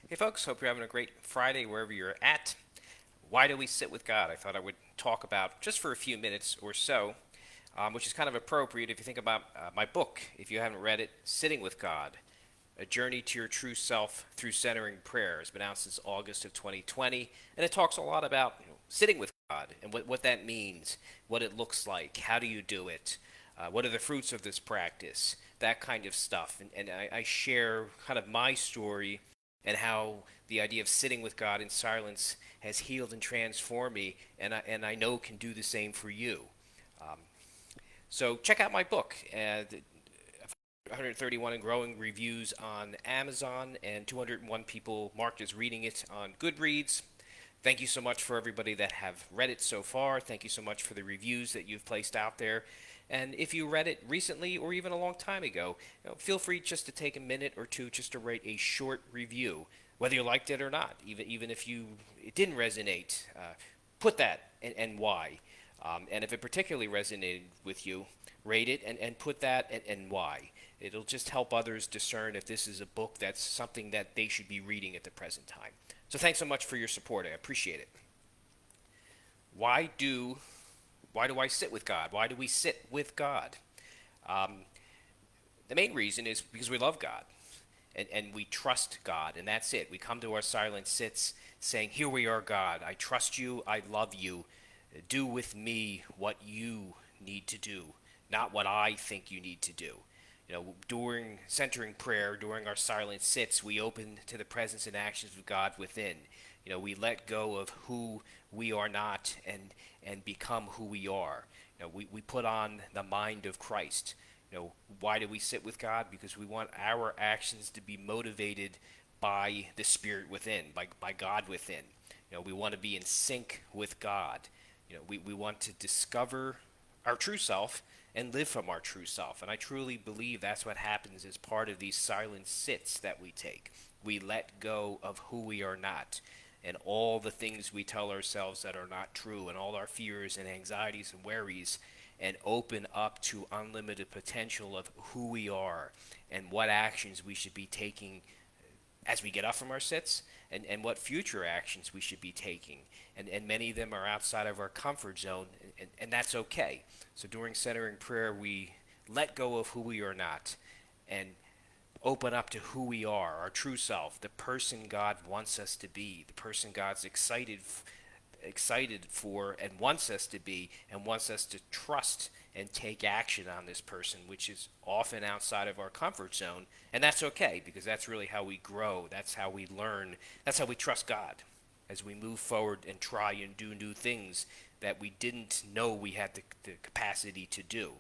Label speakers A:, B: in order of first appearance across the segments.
A: Hey folks, hope you're having a great Friday wherever you're at. Why do we sit with God? I thought I would talk about just for a few minutes or so, which is kind of appropriate if you think about my book, if you haven't read it, Sitting with God, A Journey to Your True Self Through Centering Prayer. It's been out since August of 2020, and it talks a lot about sitting with God and what that means, what it looks like, how do you do it, what are the fruits of this practice, that kind of stuff. And I share kind of my story and how the idea of sitting with God in silence has healed and transformed me, and I know can do the same for you. Um, so check out my book. 131 and growing reviews on Amazon, and 201 people marked as reading it on Goodreads. Thank you so much for everybody that have read it so far. Thank you so much for the reviews that you've placed out there. And if you read it recently or even a long time ago, feel free just to take a minute or two just to write a short review, whether you liked it or not. Even if it didn't resonate, put that and why. And if it particularly resonated with you, rate it and put that and why. It'll just help others discern if this is a book that's something that they should be reading at the present time. So thanks so much for your support. I appreciate it. Why do why do I sit with God? Why do we sit with God? Um, the main reason is because we love God and we trust God, and that's it. We come to our silent sits saying, "Here we are, God. I trust you. I love you. Do with me what you need to do, not what I think you need to do." During centering prayer, during our silent sits, we open to the presence and actions of God within. We let go of who we are not and become who we are. We put on the mind of Christ. Why do we sit with God? Because we want our actions to be motivated by the Spirit within, by God within. We want to be in sync with God. We want to discover our true self and live from our true self. And I truly believe that's what happens as part of these silent sits that we take. We let go of who we are not and all the things we tell ourselves that are not true and all our fears and anxieties and worries and open up to unlimited potential of who we are and what actions we should be taking as we get up from our sits and what future actions we should be taking. And many of them are outside of our comfort zone, and that's okay. So during centering prayer, we let go of who we are not and open up to who we are, our true self, the person God wants us to be, the person God's excited for and wants us to be and wants us to trust and take action on this person, which is often outside of our comfort zone. And that's okay because that's really how we grow. That's how we learn. That's how we trust God as we move forward and try and do new things that we didn't know we had the capacity to do.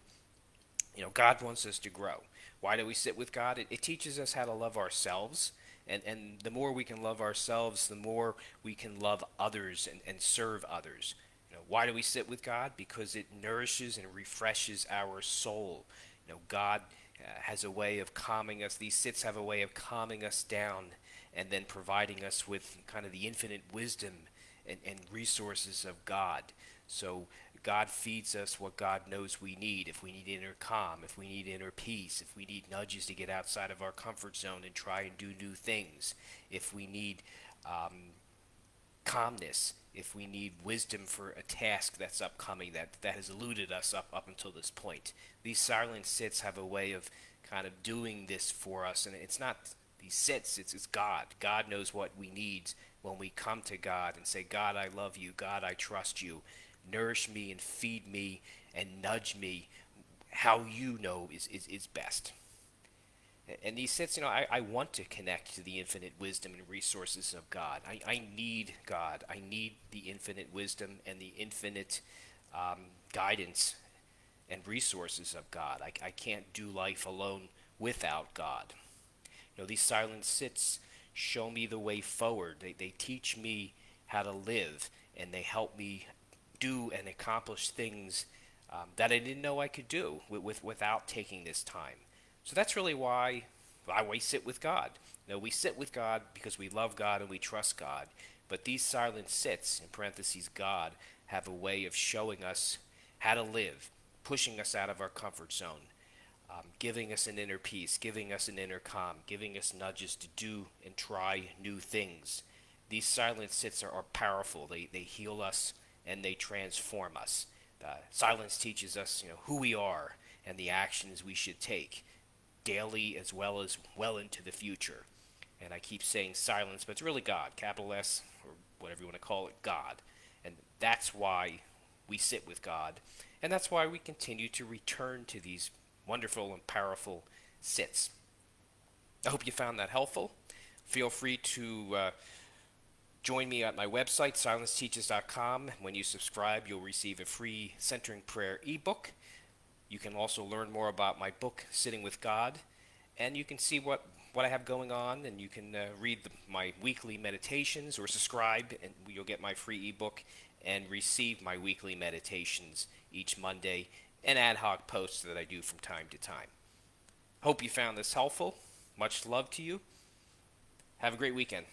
A: God wants us to grow. Why do we sit with God? It teaches us how to love ourselves. And the more we can love ourselves, the more we can love others and serve others. Why do we sit with God? Because it nourishes and refreshes our soul. God has a way of calming us. These sits have a way of calming us down and then providing us with kind of the infinite wisdom and resources of God. So God feeds us what God knows we need. If we need inner calm, if we need inner peace, if we need nudges to get outside of our comfort zone and try and do new things, if we need calmness, if we need wisdom for a task that's upcoming that has eluded us up until this point. These silent sits have a way of kind of doing this for us, and it's not these sits, it's God. God knows what we need when we come to God and say, God, I love you. God, I trust you. Nourish me and feed me and nudge me how you know is best. And these sits, I want to connect to the infinite wisdom and resources of God. I need God. I need the infinite wisdom and the infinite guidance and resources of God. I can't do life alone without God. These silent sits show me the way forward. They teach me how to live, and they help me do and accomplish things that I didn't know I could do without taking this time. So that's really why we sit with God. We sit with God because we love God and we trust God. But these silent sits, in parentheses, God, have a way of showing us how to live, pushing us out of our comfort zone, giving us an inner peace, giving us an inner calm, giving us nudges to do and try new things. These silent sits are powerful. They heal us and they transform us. Silence teaches us, who we are and the actions we should take daily as well as well into the future. And I keep saying silence, but it's really God, capital S, or whatever you want to call it, God. And that's why we sit with God. And that's why we continue to return to these wonderful and powerful sits. I hope you found that helpful. Feel free to join me at my website, silenceteaches.com. When you subscribe, you'll receive a free Centering Prayer ebook. You can also learn more about my book, Sitting with God, and you can see what I have going on, and you can read my weekly meditations or subscribe, and you'll get my free ebook and receive my weekly meditations each Monday and ad hoc posts that I do from time to time. Hope you found this helpful. Much love to you. Have a great weekend.